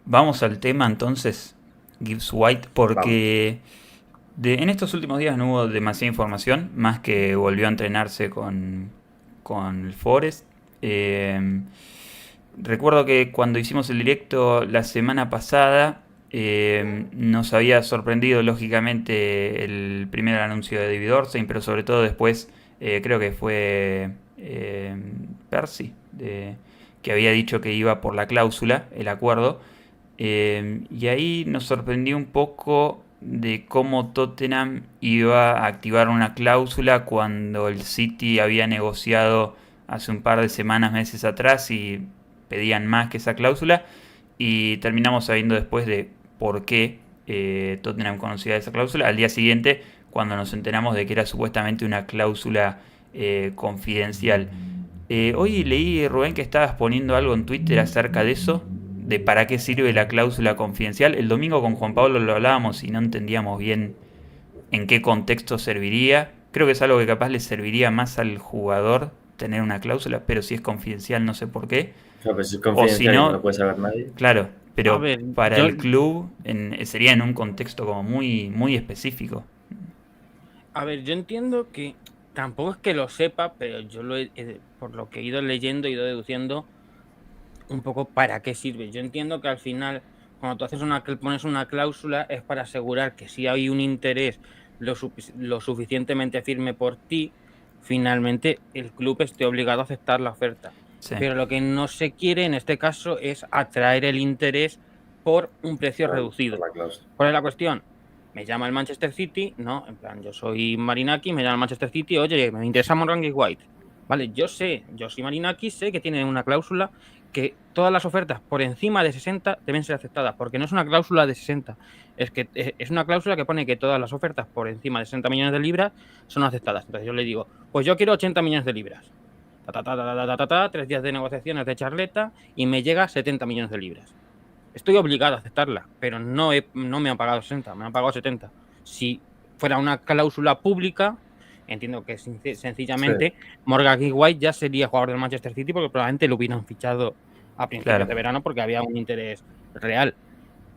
Vamos al tema entonces, Gibbs White, Vamos. porque en estos últimos días no hubo demasiada información, más que volvió a entrenarse con el Forest. Eh, Recuerdo que cuando hicimos el directo la semana pasada, nos había sorprendido lógicamente el primer anuncio de David Orstein, pero sobre todo después creo que fue Percy, que había dicho que iba por la cláusula, el acuerdo. Y ahí nos sorprendió un poco de cómo Tottenham iba a activar una cláusula cuando el City había negociado hace un par de semanas, meses atrás y pedían más que esa cláusula. Y terminamos sabiendo después de por qué Tottenham conocía esa cláusula. Al día siguiente, cuando nos enteramos de que era supuestamente una cláusula confidencial. Hoy leí, Rubén, que estabas poniendo algo en Twitter acerca de eso, de para qué sirve la cláusula confidencial. El domingo con Juan Pablo lo hablábamos y no entendíamos bien en qué contexto serviría. Creo que es algo que capaz le serviría más al jugador tener una cláusula, pero si es confidencial no sé por qué. Claro, pues es O si confidencial y no lo no, puede saber nadie. claro, A pero ver, para el club sería en un contexto como muy, muy específico. yo entiendo que tampoco es que lo sepa, pero por lo que he ido leyendo, he ido deduciendo un poco para qué sirve. Yo entiendo que al final, cuando tú pones una cláusula, es para asegurar que si hay un interés lo suficientemente firme por ti, finalmente el club esté obligado a aceptar la oferta. Sí, Pero lo que no se quiere en este caso es atraer el interés por un precio Por reducido. la cláusula. ¿Cuál es la cuestión? Me llama el Manchester City, ¿no? En plan, yo soy Marinaki, me llama el Manchester City, oye, me interesa Morgan White. Vale, yo soy Marinaki, sé que tiene una cláusula que todas las ofertas por encima de 60 deben ser aceptadas, porque no es una cláusula de 60, es que es una cláusula que pone que todas las ofertas por encima de 60 millones de libras son aceptadas. Entonces yo le digo, pues yo quiero 80 millones de libras. 3 días de negociaciones de charleta y me llega 70 millones de libras. Estoy obligado a aceptarla, pero no me han pagado 60, me han pagado 70. Si fuera una cláusula pública, entiendo que Sí, sencillamente Morgan White ya sería jugador del Manchester City porque probablemente lo hubieran fichado a principios claro. de verano porque había un interés real.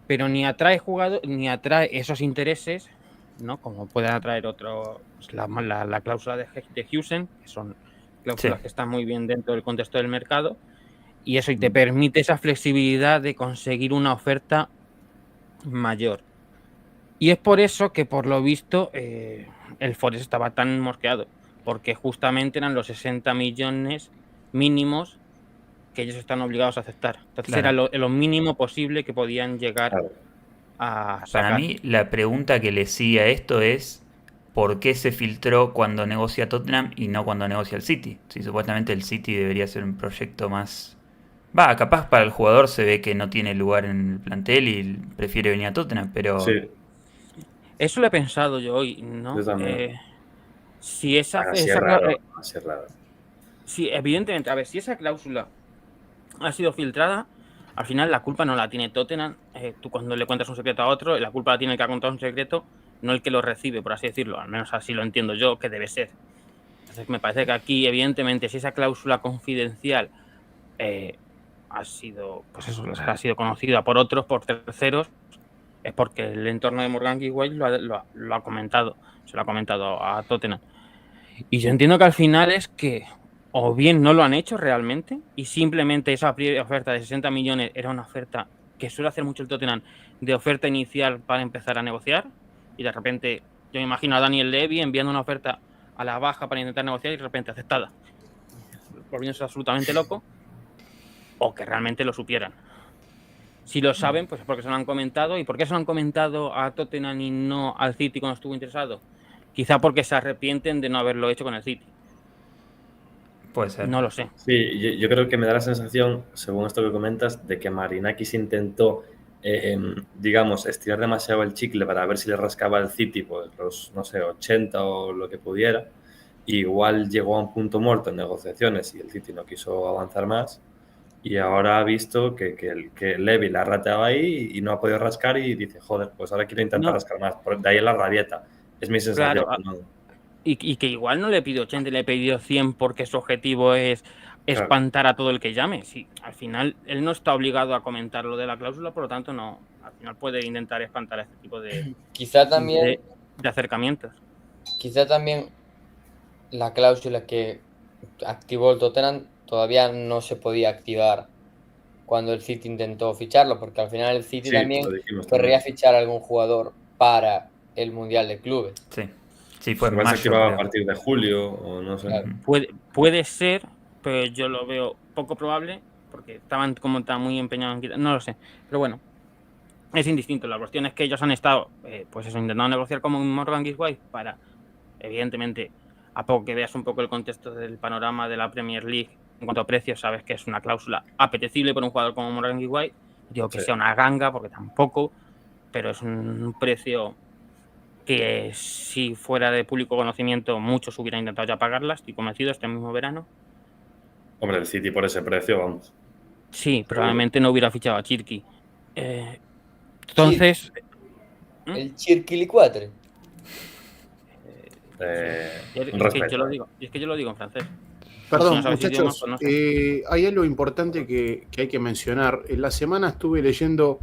Pero ni atrae ni atrae esos intereses, ¿no? Como pueden atraer la cláusula de Houston, que son Sí. cláusulas que están muy bien dentro del contexto del mercado, y eso y te permite esa flexibilidad de conseguir una oferta mayor. Y es por eso que, por lo visto, el Forest estaba tan mosqueado, porque justamente eran los 60 millones mínimos que ellos están obligados a aceptar. Entonces era Claro. lo mínimo posible que podían llegar claro. a Para sacar. mí, la pregunta que le sigue a esto es: ¿por qué se filtró cuando negocia Tottenham y no cuando negocia el City? Si supuestamente el City debería ser un proyecto más. Va, capaz para el jugador se ve que no tiene lugar en el plantel y prefiere venir a Tottenham, pero. Sí, Eso lo he pensado yo hoy, yo ¿no? también. Si esa, Así es esa raro, así es raro. si evidentemente, a ver, si esa cláusula ha sido filtrada, al final la culpa no la tiene Tottenham. Tú cuando le cuentas un secreto a otro, la culpa la tiene el que ha contado un secreto, no el que lo recibe, por así decirlo. Al menos así lo entiendo yo que debe ser. Entonces me parece que aquí, evidentemente, si esa cláusula confidencial ha sido, pues eso, ha sido conocida por otros, por terceros, es porque el entorno de Morgan White lo ha comentado, se lo ha comentado a Tottenham. Y yo entiendo que al final es que o bien no lo han hecho realmente y simplemente esa oferta de 60 millones era una oferta que suele hacer mucho el Tottenham de oferta inicial para empezar a negociar y de repente yo me imagino a Daniel Levy enviando una oferta a la baja para intentar negociar y de repente aceptada, volviéndose absolutamente loco, o que realmente lo supieran. Si lo saben, pues es porque se lo han comentado. ¿Y por qué se lo han comentado a Tottenham y no al City cuando estuvo interesado? Quizá porque se arrepienten de no haberlo hecho con el City. Puede ser. No lo sé. Sí, yo creo que me da la sensación, según esto que comentas, de que Marinakis intentó, digamos, estirar demasiado el chicle para ver si le rascaba al City, pues los, no sé, 80 o lo que pudiera. Igual llegó a un punto muerto en negociaciones y el City no quiso avanzar más. Y ahora ha visto que Levy la ha rateado ahí y no ha podido rascar y dice, joder, pues ahora quiero intentar No, rascar más. De ahí la rabieta. Es mi sensación. claro, ¿No? y que igual no le pidió 80, le pidió 100 porque su objetivo es espantar a todo el que llame. Sí, al final él no está obligado a comentar lo de la cláusula, por lo tanto no, al final puede intentar espantar a este tipo de Quizá también, acercamientos. quizá también la cláusula que activó el Tottenham todavía no se podía activar cuando el City intentó ficharlo, porque al final el City Sí, también lo dijimos querría también. fichar a algún jugador para el Mundial de Clubes. Sí, sí, fue en Igual se mayo, activaba a creo. partir de julio o no sé. Claro. Puede ser, pero yo lo veo poco probable, porque estaban como tan muy empeñados en quitar, no lo sé, pero bueno, es indistinto. La cuestión es que ellos han estado, pues eso, intentando negociar como un Morgan Gisway para, evidentemente, a poco que veas un poco el contexto del panorama de la Premier League en cuanto a precios, sabes que es una cláusula apetecible por un jugador como Morgan Gisway. Digo que Sí. sea una ganga, porque tampoco, pero es un precio que si fuera de público conocimiento muchos hubieran intentado ya pagarla, estoy convencido, este mismo verano. Hombre, el City por ese precio, vamos. Sí, probablemente no hubiera fichado a Chirky. Entonces, Entonces, el Chirquilicuatre. Un es que yo respeto. lo digo, es que yo lo digo en francés. Perdón, Si no sabes idiomas, muchachos, pues no sé. hay algo importante que hay que mencionar. En la semana estuve leyendo,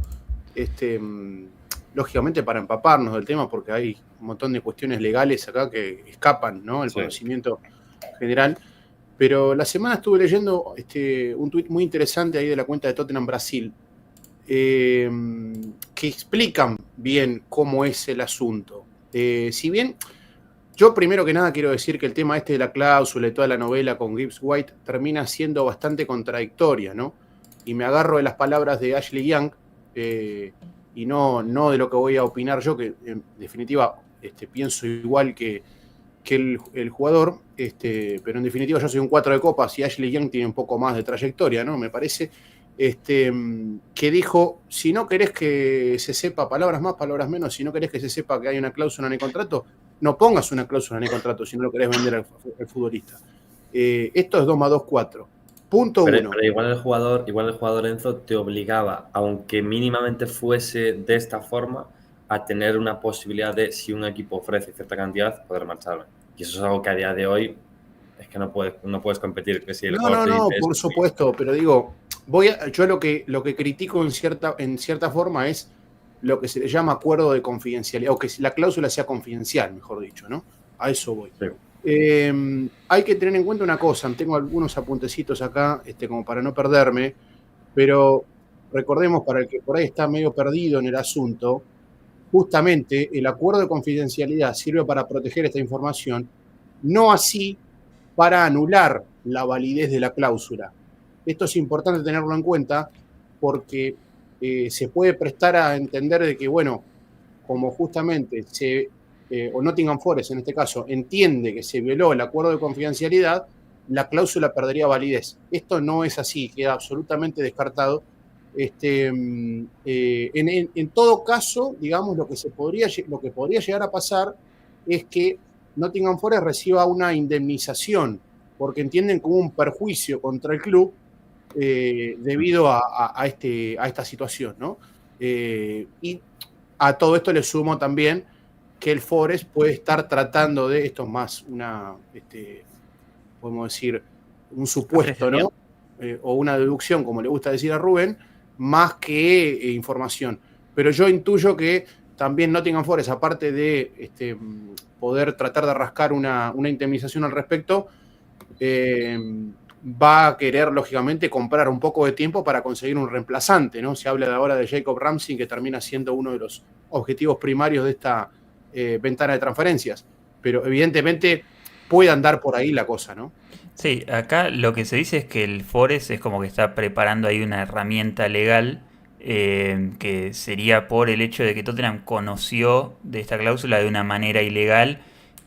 lógicamente para empaparnos del tema, porque hay un montón de cuestiones legales acá que escapan, ¿no?, el Sí. conocimiento general. Pero la semana estuve leyendo un tuit muy interesante ahí de la cuenta de Tottenham Brasil, que explican bien cómo es el asunto. Si bien yo primero que nada quiero decir que el tema de la cláusula y toda la novela con Gibbs White termina siendo bastante contradictoria, ¿no? Y me agarro de las palabras de Ashley Young, y no de lo que voy a opinar yo, que en definitiva pienso igual que el jugador, pero en definitiva yo soy un 4 de copas y Ashley Young tiene un poco más de trayectoria, ¿no? Me parece, que dijo, si no querés que se sepa, palabras más, palabras menos, si no querés que se sepa que hay una cláusula en el contrato, no pongas una cláusula en el contrato si no lo querés vender al futbolista. Esto es 2 más 2, 4. Punto Pero 1. igual el jugador Enzo te obligaba, aunque mínimamente fuese de esta forma, a tener una posibilidad de, si un equipo ofrece cierta cantidad, poder marcharme. Y eso es algo que a día de hoy es que no puedes competir. Que si el jugador te No, dice por eso, supuesto, pero digo, yo lo que critico en cierta forma es lo que se le llama acuerdo de confidencialidad, o que la cláusula sea confidencial, mejor dicho, ¿no? A eso voy. sí. Hay que tener en cuenta una cosa, tengo algunos apuntecitos acá, como para no perderme, pero recordemos, para el que por ahí está medio perdido en el asunto, justamente el acuerdo de confidencialidad sirve para proteger esta información, no así para anular la validez de la cláusula. Esto es importante tenerlo en cuenta porque se puede prestar a entender de que, bueno, como justamente o Nottingham Forest en este caso, entiende que se violó el acuerdo de confidencialidad, la cláusula perdería validez. Esto no es así, queda absolutamente descartado. En todo caso, digamos, lo que podría llegar a pasar es que Nottingham Forest reciba una indemnización, porque entienden como un perjuicio contra el club debido a esta situación, ¿no? Y a todo esto le sumo también que el Forest puede estar tratando de, esto es más podemos decir, un supuesto, ¿no? O una deducción, como le gusta decir a Rubén, más que información. Pero yo intuyo que también Nottingham Forest, aparte de poder tratar de rascar una indemnización al respecto, va a querer, lógicamente, comprar un poco de tiempo para conseguir un reemplazante, ¿no? Se habla de ahora de Jacob Ramsey, que termina siendo uno de los objetivos primarios de esta ventana de transferencias. Pero evidentemente puede andar por ahí la cosa, ¿no? Sí, acá lo que se dice es que el Forest es como que está preparando ahí una herramienta legal que sería por el hecho de que Tottenham conoció de esta cláusula de una manera ilegal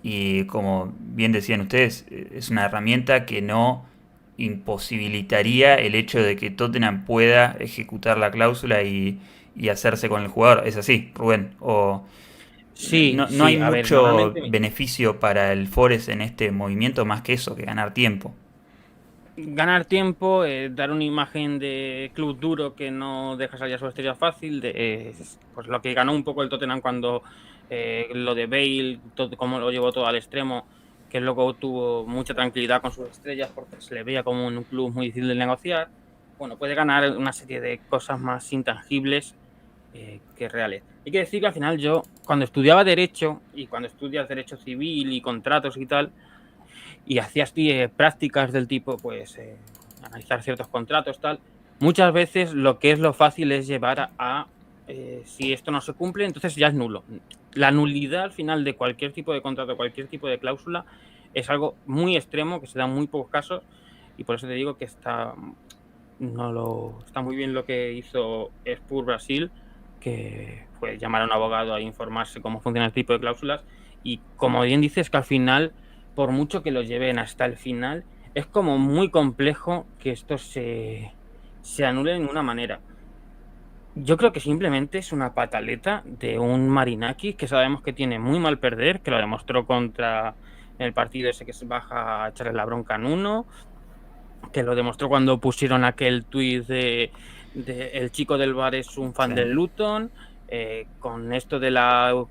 y como bien decían ustedes, es una herramienta que no imposibilitaría el hecho de que Tottenham pueda ejecutar la cláusula y hacerse con el jugador. ¿Es así, Rubén? O Sí, no hay a ver, mucho normalmente beneficio para el Forest en este movimiento más que eso, que ganar tiempo. ganar tiempo, dar una imagen de club duro que no deja salir a su estrella fácil, pues lo que ganó un poco el Tottenham cuando lo de Bale, como lo llevó todo al extremo, que luego tuvo mucha tranquilidad con sus estrellas porque se le veía como un club muy difícil de negociar, bueno, puede ganar una serie de cosas más intangibles que reales. Hay que decir que al final yo, cuando estudiaba Derecho, y cuando estudias Derecho Civil y contratos y tal, y hacías prácticas del tipo, pues, analizar ciertos contratos, tal, muchas veces lo que es lo fácil es llevar si esto no se cumple, entonces ya es nulo. La nulidad al final de cualquier tipo de contrato, cualquier tipo de cláusula, es algo muy extremo, que se da en muy pocos casos, y por eso te digo que está muy bien lo que hizo Spur Brasil, que fue llamar a un abogado a informarse cómo funciona el tipo de cláusulas, y como bien dices, que al final, por mucho que lo lleven hasta el final, es como muy complejo que esto se anule de ninguna manera. Yo creo que simplemente es una pataleta de un Marinakis que sabemos que tiene muy mal perder, que lo demostró contra el partido ese que se baja a echarle la bronca en uno, que lo demostró cuando pusieron aquel tuit de el chico del bar es un fan del Luton, con esto de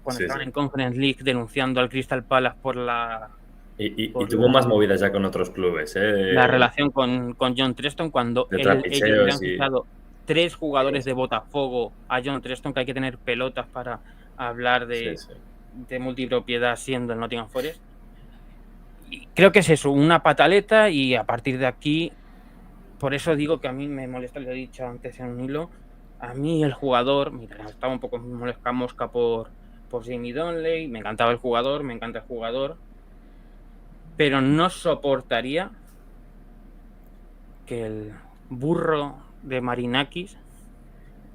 cuando estaban en Conference League denunciando al Crystal Palace por la... Y tuvo más movidas ya con otros clubes. La relación con John Treston, cuando ellos le han quitado 3 jugadores de Botafogo a John Treston, que hay que tener pelotas para hablar de multipropiedad siendo el Nottingham Forest. Y creo que es eso, una pataleta, y a partir de aquí, por eso digo que a mí me molesta, lo he dicho antes en un hilo, a mí el jugador, mira, estaba un poco mosca por Jamie Donnelly, me encantaba el jugador, me encanta el jugador, pero no soportaría que el burro de Marinakis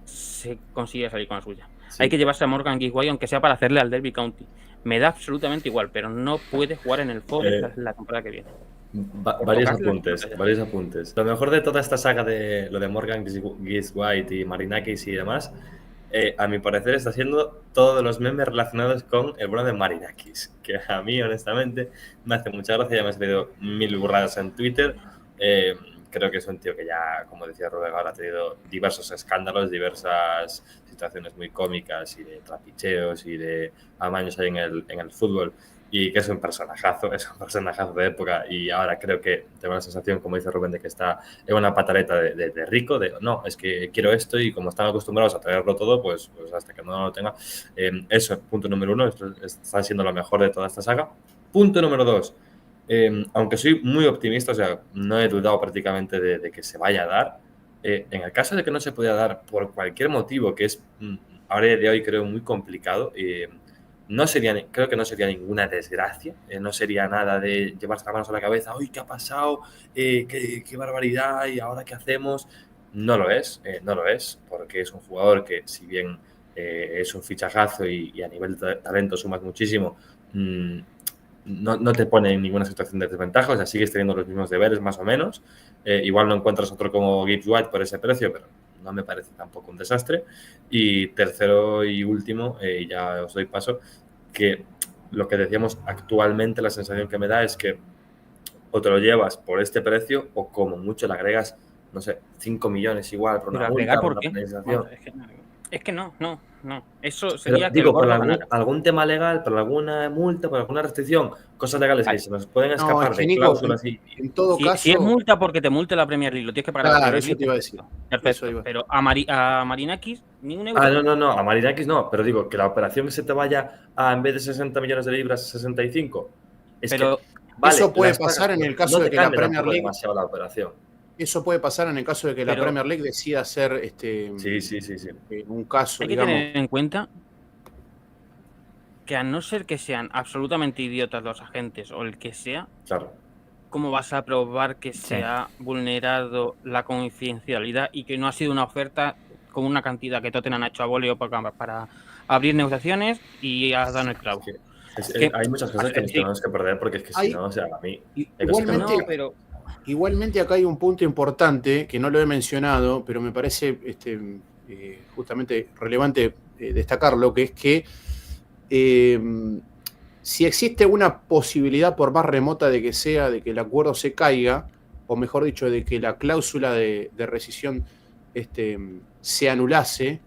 se consiga salir con la suya. Sí. Hay que llevarse a Morgan Guiguay, aunque sea para hacerle al Derby County. Me da absolutamente igual, pero no puede jugar en el Forest la temporada que viene. Varios apuntes. Lo mejor de toda esta saga de lo de Morgan Guiguay y Marinakis y demás, a mi parecer está siendo todos los memes relacionados con el bueno de Marinakis, que a mí honestamente me hace mucha gracia. Ya me han salido 1000 burradas en Twitter. Creo que es un tío que ya, como decía Rubén, ahora ha tenido diversos escándalos, diversas situaciones muy cómicas y de trapicheos y de amaños ahí en el fútbol, y que es un personajazo de época, y ahora creo que tengo la sensación, como dice Rubén, de que está en una pataleta de rico, de no, es que quiero esto, y como están acostumbrados a traerlo todo, pues hasta que no lo tenga. Eso, punto número 1, esto está siendo lo mejor de toda esta saga. Punto número 2. Aunque soy muy optimista, o sea, no he dudado prácticamente de que se vaya a dar. En el caso de que no se pueda dar por cualquier motivo, que es ahora de hoy creo muy complicado, creo que no sería ninguna desgracia, no sería nada de llevarse las manos a la cabeza, uy, ¿qué ha pasado? Qué barbaridad, ¿y ahora qué hacemos? No lo es, porque es un jugador que, si bien es un fichajazo y a nivel de talento sumas muchísimo, no te pone en ninguna situación de desventaja, o sea, sigues teniendo los mismos deberes más o menos. Igual no encuentras otro como Gibbs White por ese precio, pero no me parece tampoco un desastre. Y tercero y último, y ya os doy paso, que lo que decíamos actualmente, la sensación que me da es que o te lo llevas por este precio o como mucho le agregas, no sé, 5 millones igual por una multa, por una penalización. Es que no. Eso sería pero, digo, por algún tema legal, por alguna multa, por alguna restricción, cosas legales que se nos pueden escapar de cláusulas. En todo caso, si es multa porque te multe la Premier League, lo tienes que pagar. Claro, eso te iba a decir. Perfecto. Pero a Marinakis, ningún euro. No, a Marinakis no, pero digo, que la operación se te vaya a, en vez de 60 millones de libras, 65. Pero vale, eso puede pasar en el caso de que la Premier League... demasiado la operación. Eso puede pasar en el caso de que la Premier League decida hacer un caso, hay que tener en cuenta que, a no ser que sean absolutamente idiotas los agentes o el que sea, claro, ¿cómo vas a probar que se ha vulnerado la confidencialidad y que no ha sido una oferta con una cantidad que Tottenham ha hecho a voleo para abrir negociaciones y ha dado el clavo? Hay muchas cosas que nos tenemos que perder, porque es que si no, o sea, a mí... Igualmente acá hay un punto importante que no lo he mencionado, pero me parece justamente relevante destacarlo, que es que si existe una posibilidad, por más remota de que sea, de que el acuerdo se caiga, o mejor dicho, de que la cláusula de rescisión se anulase,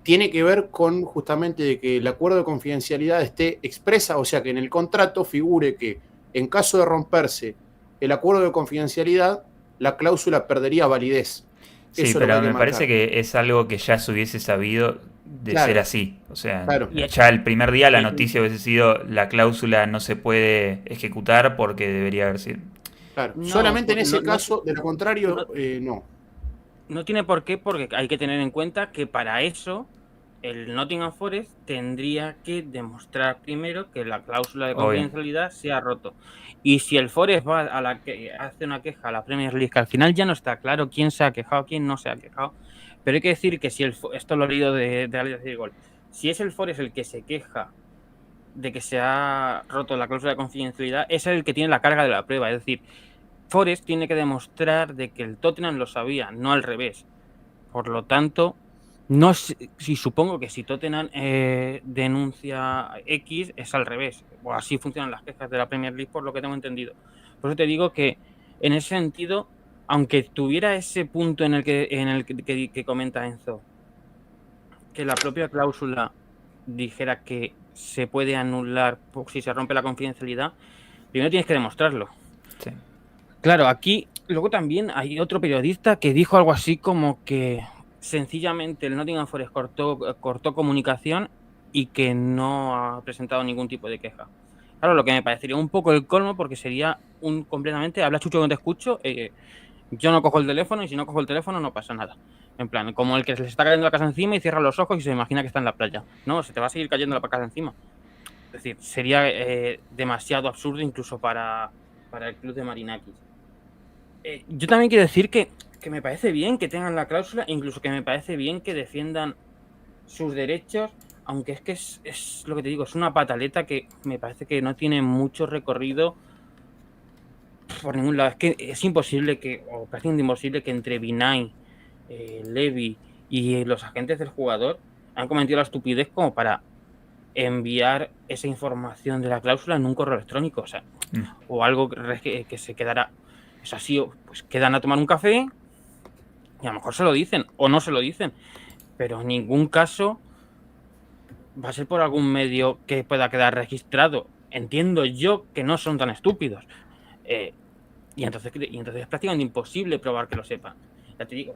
tiene que ver con justamente de que el acuerdo de confidencialidad esté expresa, o sea que en el contrato figure que en caso de romperse el acuerdo de confidencialidad, la cláusula perdería validez. Sí, Eso es lo que hay pero que me parece marcar. que es algo que ya se hubiese sabido de Claro, ser así. O sea, claro. ya el primer día la Sí. noticia hubiese sido la cláusula no se puede ejecutar porque debería haber sido. Claro, No, solamente en no, ese no, caso, de lo contrario, no. no tiene por qué, porque hay que tener en cuenta que para eso el Nottingham Forest tendría que demostrar primero que la cláusula de Obvio. confidencialidad se ha roto. Y si el Forest va a la que hace una queja a la Premier League, que al final ya no está claro quién se ha quejado, quién no se ha quejado, pero hay que decir que si esto lo he leído de Alex de Gol, si es el Forest el que se queja de que se ha roto la cláusula de confidencialidad, es el que tiene la carga de la prueba. Es decir, Forest tiene que demostrar de que el Tottenham lo sabía, no al revés. Por lo tanto, no sé, si supongo que si Tottenham denuncia X es al revés, o así funcionan las quejas de la Premier League por lo que tengo entendido. Por eso te digo que en ese sentido, aunque tuviera ese punto en el que comenta Enzo, que la propia cláusula dijera que se puede anular si se rompe la confidencialidad, primero tienes que demostrarlo. Sí. Claro, aquí luego también hay otro periodista que dijo algo así como que sencillamente el Nottingham Forest cortó comunicación y que no ha presentado ningún tipo de queja. Claro, lo que me parecería un poco el colmo, porque sería un completamente, habla Chucho, no te escucho, yo no cojo el teléfono y si no cojo el teléfono no pasa nada. En plan, como el que se le está cayendo la casa encima y cierra los ojos y se imagina que está en la playa. No, se te va a seguir cayendo la casa encima. Es decir, sería demasiado absurdo incluso para el club de Marinakis. Yo también quiero decir que me parece bien que tengan la cláusula, incluso que me parece bien que defiendan sus derechos, aunque es que es lo que te digo, es una pataleta que me parece que no tiene mucho recorrido por ningún lado. Es que es imposible o prácticamente imposible que entre Vinay, Levy y los agentes del jugador han cometido la estupidez como para enviar esa información de la cláusula en un correo electrónico, o sea, o algo que se quedara. Es así, pues quedan a tomar un café y a lo mejor se lo dicen o no se lo dicen, pero en ningún caso va a ser por algún medio que pueda quedar registrado. Entiendo yo que no son tan estúpidos. Y entonces es prácticamente imposible probar que lo sepan. Ya te digo.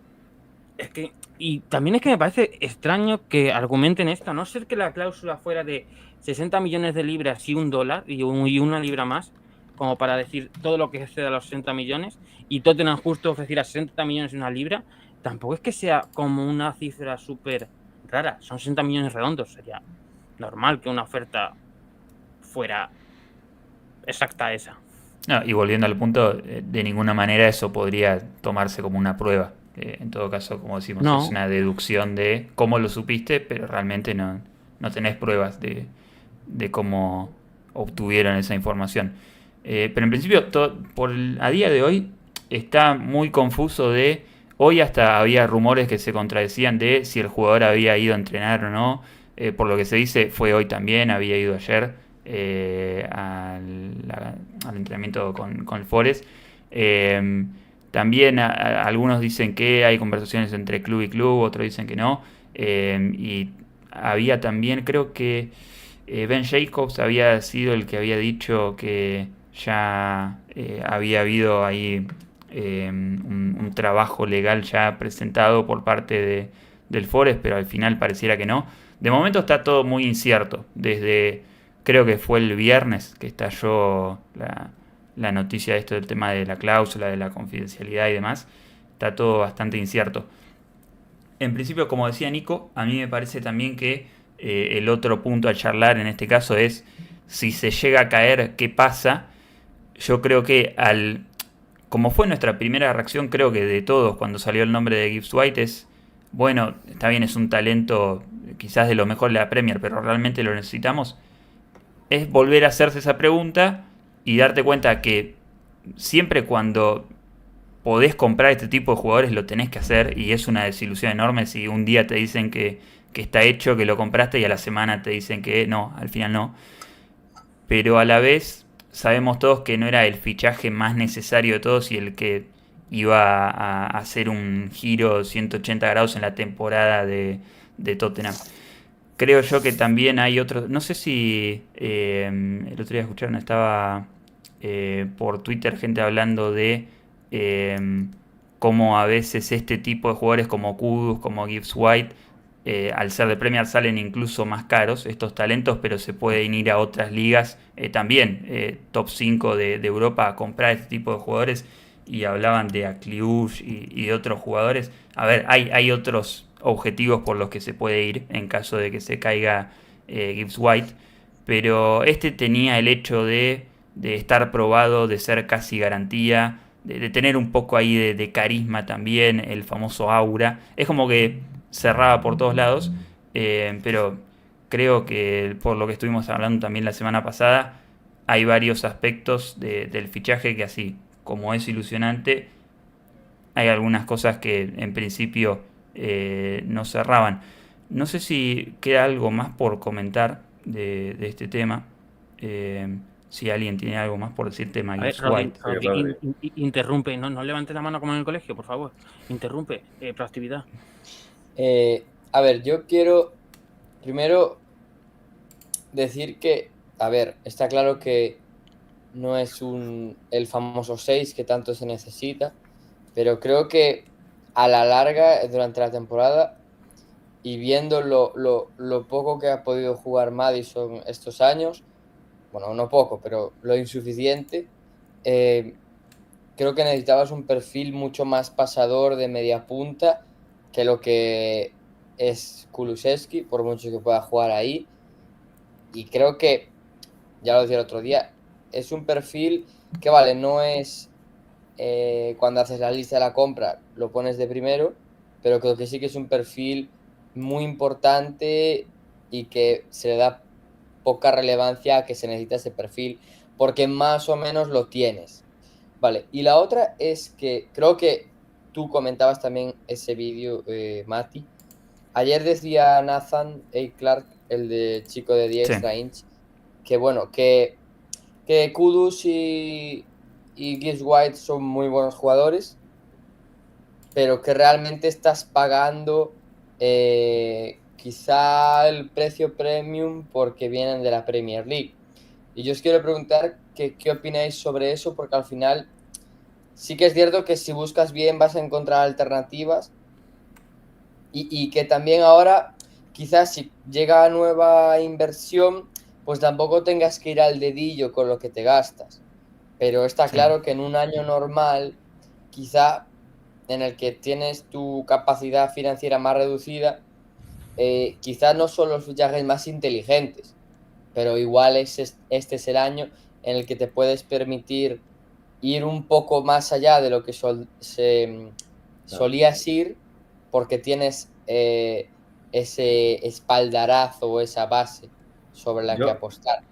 Es que, y también es que me parece extraño que argumenten esto, a no ser que la cláusula fuera de 60 millones de libras y $1 y una libra más, como para decir todo lo que exceda los 60 millones, y Tottenham justo ofreciera 60 millones y una libra, tampoco es que sea como una cifra súper rara, son 60 millones redondos, sería normal que una oferta fuera exacta a esa. No, y volviendo al punto, de ninguna manera eso podría tomarse como una prueba. En todo caso, como decimos, No. es una deducción de cómo lo supiste, pero realmente no tenés pruebas de cómo obtuvieron esa información. Pero en principio, a día de hoy está muy confuso hoy hasta había rumores que se contradecían de si el jugador había ido a entrenar o no. Por lo que se dice, fue hoy también, había ido ayer al entrenamiento con el Forest. También algunos dicen que hay conversaciones entre club y club, otros dicen que no. Y había también, creo que Ben Jacobs había sido el que había dicho que ya había habido ahí un trabajo legal ya presentado por parte del Forest, pero al final pareciera que no. De momento está todo muy incierto. Creo que fue el viernes que estalló la noticia de esto del tema de la cláusula, de la confidencialidad y demás. Está todo bastante incierto. En principio, como decía Nico, a mí me parece también que el otro punto a charlar en este caso es si se llega a caer, ¿qué pasa? Yo creo que como fue nuestra primera reacción, creo que de todos cuando salió el nombre de Gibbs White es, bueno, está bien, es un talento quizás de lo mejor de la Premier, pero realmente lo necesitamos. Es volver a hacerse esa pregunta y darte cuenta que siempre cuando podés comprar este tipo de jugadores lo tenés que hacer, y es una desilusión enorme si un día te dicen que está hecho, que lo compraste, y a la semana te dicen que no, al final no. Pero a la vez sabemos todos que no era el fichaje más necesario de todos y el que iba a hacer un giro 180 grados en la temporada de de Tottenham. Creo yo que también hay otros, no sé si el otro día escucharon, estaba por Twitter gente hablando de cómo a veces este tipo de jugadores como Kudus, como Gibbs White, al ser de Premier salen incluso más caros estos talentos, pero se pueden ir a otras ligas también, top 5 de Europa, a comprar este tipo de jugadores, y hablaban de Akliouche y de otros jugadores. A ver, hay otros objetivos por los que se puede ir en caso de que se caiga Gibbs White, pero este tenía el hecho de estar probado, de ser casi garantía, de tener un poco ahí de carisma también, el famoso aura. Es como que cerraba por todos lados, pero creo que por lo que estuvimos hablando también la semana pasada, hay varios aspectos del fichaje que, así como es ilusionante, hay algunas cosas que en principio no cerraban. No sé si queda algo más por comentar de este tema. Si alguien tiene algo más por decir, tema A ver, Gibbs Rodri, White. Rodri, interrumpe, no levantes la mano como en el colegio, por favor. Interrumpe, proactividad. A ver, yo quiero primero decir que, a ver, está claro que no es el famoso 6 que tanto se necesita, pero creo que a la larga, durante la temporada, y viendo lo poco que ha podido jugar Maddison estos años, bueno, no poco, pero lo insuficiente, creo que necesitabas un perfil mucho más pasador de media punta que lo que es Kulusevski, por mucho que pueda jugar ahí. Y creo que, ya lo decía el otro día, es un perfil que, vale, no es cuando haces la lista de la compra, lo pones de primero, pero creo que sí que es un perfil muy importante y que se le da poca relevancia a que se necesita ese perfil, porque más o menos lo tienes. Vale, y la otra es que creo que tú comentabas también ese vídeo, Mati. Ayer decía Nathan A. Clark, el de chico de 10 Sí. Inch, que bueno, que Kudus y Gibbs White son muy buenos jugadores, pero que realmente estás pagando quizá el precio premium porque vienen de la Premier League. Y yo os quiero preguntar qué opináis sobre eso, porque al final sí que es cierto que si buscas bien vas a encontrar alternativas y que también ahora quizás si llega nueva inversión, pues tampoco tengas que ir al dedillo con lo que te gastas. Pero está claro que en un año normal, quizá en el que tienes tu capacidad financiera más reducida, quizá no son los fichajes más inteligentes, pero igual este es el año en el que te puedes permitir ir un poco más allá de lo que solías ir, porque tienes ese espaldarazo o esa base sobre la que apostar.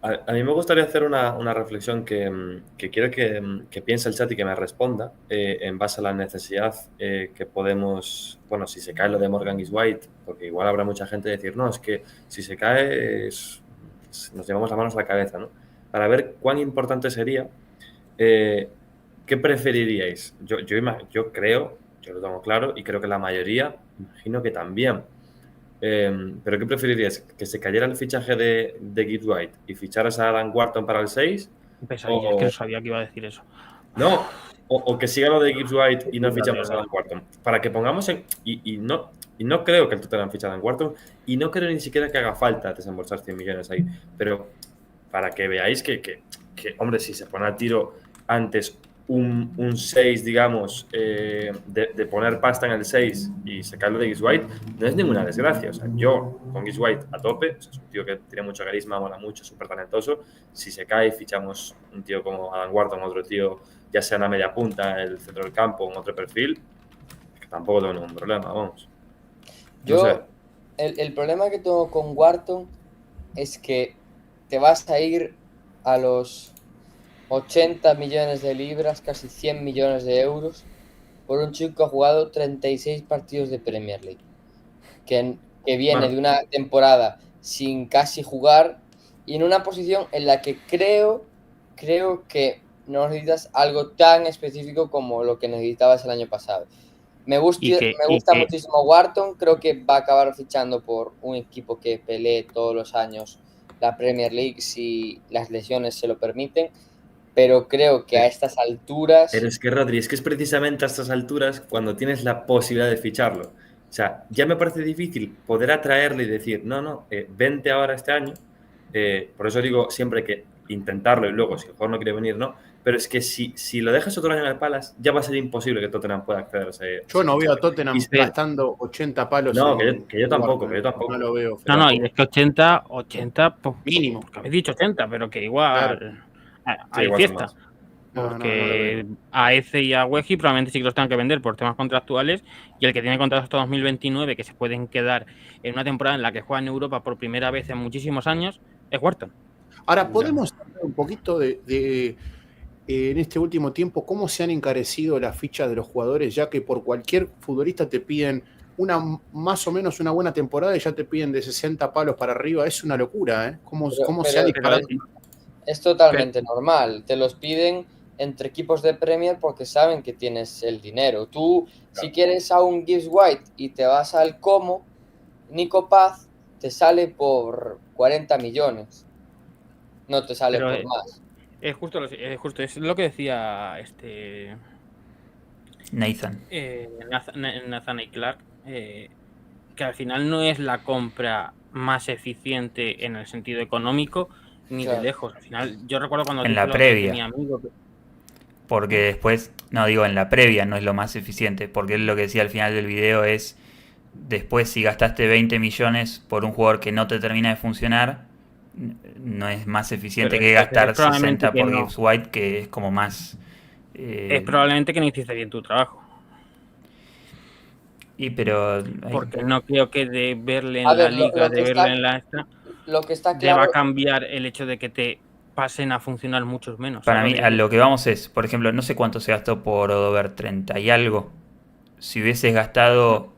A mí me gustaría hacer una reflexión que quiero que piense el chat y que me responda en base a la necesidad que podemos, bueno, si se cae lo de Morgan Gibbs White, porque igual habrá mucha gente decir, no, es que si se cae nos llevamos las manos a la cabeza, ¿no? Para ver cuán importante sería, ¿qué preferiríais? Yo creo, yo lo tengo claro y creo que la mayoría, imagino que también. ¿Pero qué preferirías? ¿Que se cayera el fichaje de Gibbs White y ficharas a Adam Wharton para el 6? Pesadilla, es que no sabía que iba a decir eso. No, o que siga lo de Gibbs White y no fichamos a Adam Wharton. Para que pongamos en... Y no creo que el Tottenham fiche a Adam Wharton y no creo ni siquiera que haga falta desembolsar 100 millones ahí. Pero para que veáis que hombre, si se pone a tiro antes un 6, digamos, de poner pasta en el 6 y sacarlo de Gibbs White, no es ninguna desgracia. O sea, yo con Gibbs White a tope, o sea, es un tío que tiene mucho carisma, mola mucho, súper talentoso. Si se cae, fichamos un tío como Adam Wharton, otro tío, ya sea en la media punta, el centro del campo, en otro perfil, que tampoco tengo ningún problema, vamos. Yo, el problema que tengo con Wharton es que te vas a ir a los 80 millones de libras, casi 100 millones de euros, por un chico que ha jugado 36 partidos de Premier League, que viene de una temporada sin casi jugar y en una posición en la que creo que no necesitas algo tan específico como lo que necesitabas el año pasado. Me gusta, Y que- me y gusta que- muchísimo Wharton, creo que va a acabar fichando por un equipo que pelee todos los años la Premier League si las lesiones se lo permiten, pero creo que a estas alturas... Pero es que, Rodri, es que es precisamente a estas alturas cuando tienes la posibilidad de ficharlo. O sea, ya me parece difícil poder atraerle y decir, no, vente ahora este año. Por eso digo siempre que intentarlo y luego, si el jugador no quiere venir, no. Pero es que si lo dejas otro año en el Palace, ya va a ser imposible que Tottenham pueda acceder a ese Yo no veo a fichaje. Tottenham Y- gastando 80 palos No, en que yo tampoco, Wharton, que yo tampoco. No lo veo. No, no, y es que 80, pues, Mínimo. porque habéis dicho 80, pero que igual Sí, hay igual son fiesta. más. No lo Porque veo. a Eze y a Weji probablemente sí que los tengan que vender por temas contractuales, y el que tiene contratos hasta 2029 que se pueden quedar en una temporada en la que juega en Europa por primera vez en muchísimos años es Wharton. Ahora, ¿podemos hablar un poquito de en este último tiempo cómo se han encarecido las fichas de los jugadores, ya que por cualquier futbolista te piden más o menos una buena temporada y ya te piden de 60 palos para arriba? Es una locura, ¿eh? ¿Cómo se ha disparado? Es totalmente normal. Te los piden entre equipos de Premier porque saben que tienes el dinero. Tú, si quieres a un Gibbs White y te vas al Como, Nico Paz te sale por 40 millones. No te sale Pero, por más. Es justo, es lo que decía Nathan. Nathan y Clark, que al final no es la compra más eficiente en el sentido económico ni Claro. de lejos. Al final, yo recuerdo cuando En dije la lo de previa. mi amigo que- Porque después, no digo en la previa, no es lo más eficiente. Porque él lo que decía al final del video es, después si gastaste 20 millones por un jugador que no te termina de funcionar, no es más eficiente Pero que entonces gastar probablemente 60 que por no. Gibbs White, que es como más... Es probablemente que no hiciste bien tu trabajo. pero... Porque no creo que de verle A en la ver, liga, de verle en la esta, Lo que está deba claro, cambiar el hecho de que te pasen a funcionar muchos menos. Para ¿sabes mí, lo que a quiero lo que vamos es, por ejemplo, no sé cuánto se gastó por Odover, 30 y algo. Si hubieses gastado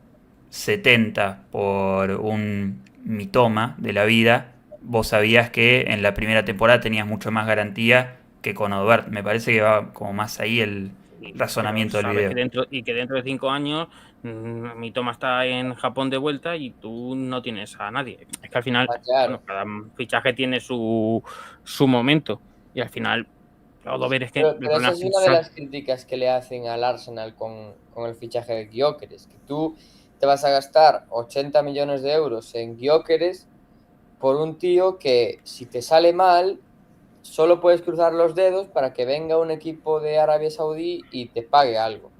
70 por un Mitoma de la vida, vos sabías que en la primera temporada tenías mucho más garantía que con Odover. Me parece que va como más ahí el decir? razonamiento Pero del sabes video. que dentro de 5 años mi toma está en Japón de vuelta y tú no tienes a nadie. Es que al final, claro. bueno, cada fichaje tiene su momento. Y al final, Odover es que el Pero esa problema es una de las críticas que le hacen al Arsenal con el fichaje de Gyökeres, que tú te vas a gastar 80 millones de euros en Gyökeres por un tío que si te sale mal, solo puedes cruzar los dedos para que venga un equipo de Arabia Saudí y te pague algo.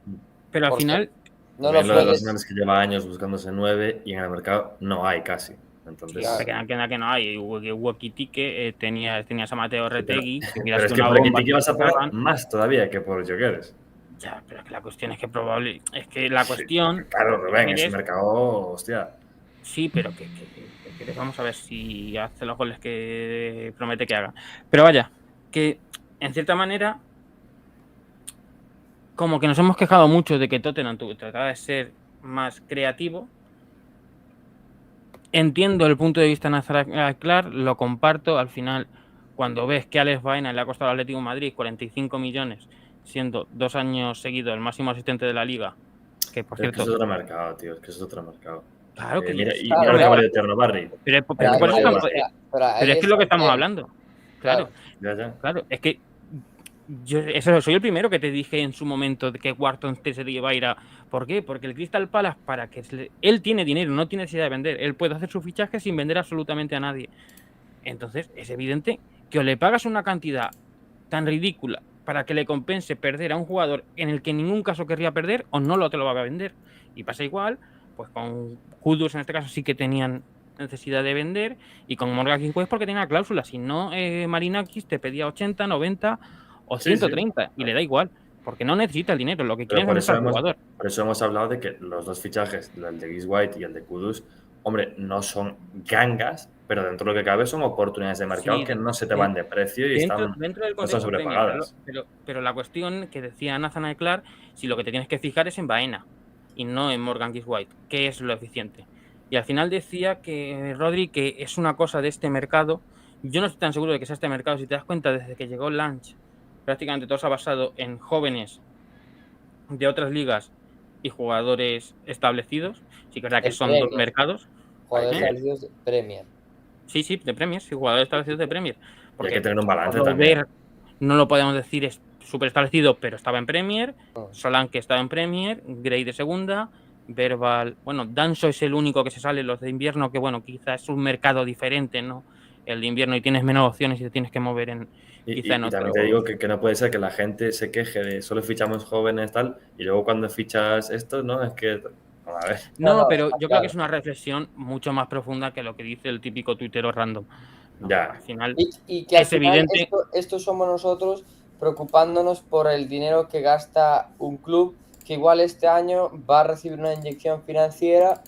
Pero al Porque final, no También lo lo de puedes... Arsenal es que lleva años buscándose 9 y en el mercado no hay casi. Entonces, Claro. que no hay. Wakitike tenías a Mateo Retegui, que hubiera pero es sido que una por bomba. aquí vas a pagar Estaban- más todavía que por Gyökeres. Ya, pero es que la cuestión es que probable. Es que la cuestión. Claro, Rubén, es un es- mercado, hostia. Sí, pero que vamos a ver si hace los goles que promete que haga. Pero vaya, que en cierta manera, como que nos hemos quejado mucho de que Tottenham trataba de ser más creativo. Entiendo el punto de vista de Nazar Clark, lo comparto. Al final, cuando ves que Alex Baena le ha costado al Atlético de Madrid 45 millones, siendo 2 años seguidos el máximo asistente de la liga, que por Es que cierto. es otro mercado, tío. Es que es otro mercado. Claro que Mira, sí. y Claro, mira lo que claro. vale Eterno Barry. Pero Pero por eso ahí estamos- está, pero es que es lo que estamos hablando. Claro, Ya. claro. Es que yo soy el primero que te dije en su momento de que Wharton se iba a ir a... ¿Por qué? Porque el Crystal Palace, para que él tiene dinero, no tiene necesidad de vender. Él puede hacer su fichaje sin vender absolutamente a nadie. Entonces, es evidente que o le pagas una cantidad tan ridícula para que le compense perder a un jugador en el que en ningún caso querría perder, o no te lo va a vender. Y pasa igual, pues con Kudus en este caso sí que tenían necesidad de vender, y con Morgan King porque tenía cláusula. Si no, Marinakis te pedía 80, 90 o Sí, 130 y le da igual, porque no necesita el dinero, lo que Pero quiere por es eso, al jugador. por eso hemos hablado de que los dos fichajes, el de Gibbs White y el de Kudus, hombre, no son gangas, pero dentro de lo que cabe son oportunidades de mercado Sí, que no se te van de precio y dentro están, del no están contexto Premier, sobrepagadas. pero la cuestión que decía Nathan Clark, si lo que te tienes que fijar es en Baena y no en Morgan Gibbs White, que es lo eficiente. Y al final decía que Rodri, que es una cosa de este mercado. Yo no estoy tan seguro de que sea este mercado. Si te das cuenta, desde que llegó Lange, prácticamente todo se ha basado en jóvenes de otras ligas y jugadores establecidos. Sí que es verdad que El son dos Premier. mercados. Jugadores ¿Eh? establecidos de Premier. Sí, de Premier, sí, jugadores establecidos de Premier. Y hay Porque que tener un balance Robert también. no lo podemos decir es súper establecido, pero estaba en Premier. Ah. Solanke estaba en Premier, Gray de segunda, Verbal, bueno, Danso es el único que se sale, los de invierno, que bueno, quizás es un mercado diferente, ¿no? El de invierno y tienes menos opciones y te tienes que mover en quizá en Y también otro. te digo que no puede ser que la gente se queje de solo fichamos jóvenes tal, y luego cuando fichas esto, ¿no? Es que, a ver, No, No, pero está yo creo claro. que es una reflexión mucho más profunda que lo que dice el típico tuitero random. No, ya. al final Y que al es final evidente. esto somos nosotros preocupándonos por el dinero que gasta un club que igual este año va a recibir una inyección financiera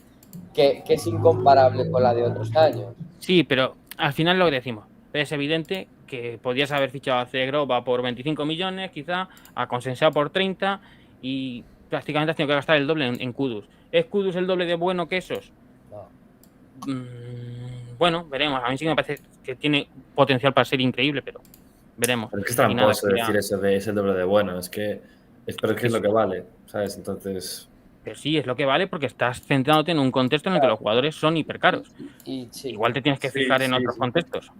que es incomparable con la de otros años. Sí, pero al final lo que decimos, es evidente que podías haber fichado a Cegroba por 25 millones, quizá, a Consensado por 30 y prácticamente has tenido que gastar el doble en Kudus. ¿Es Kudus el doble de bueno que esos? No. Bueno, veremos. A mí sí me parece que tiene potencial para ser increíble, pero veremos. Pero es que es Y nada, tramposo decir eso de es el doble de bueno, pero es que es lo que vale, ¿sabes? Entonces, Pero sí, es lo que vale porque estás centrándote en un contexto en el que los jugadores son hipercaros. Y sí. Igual te tienes que Sí, fijar en sí, otros sí. contextos.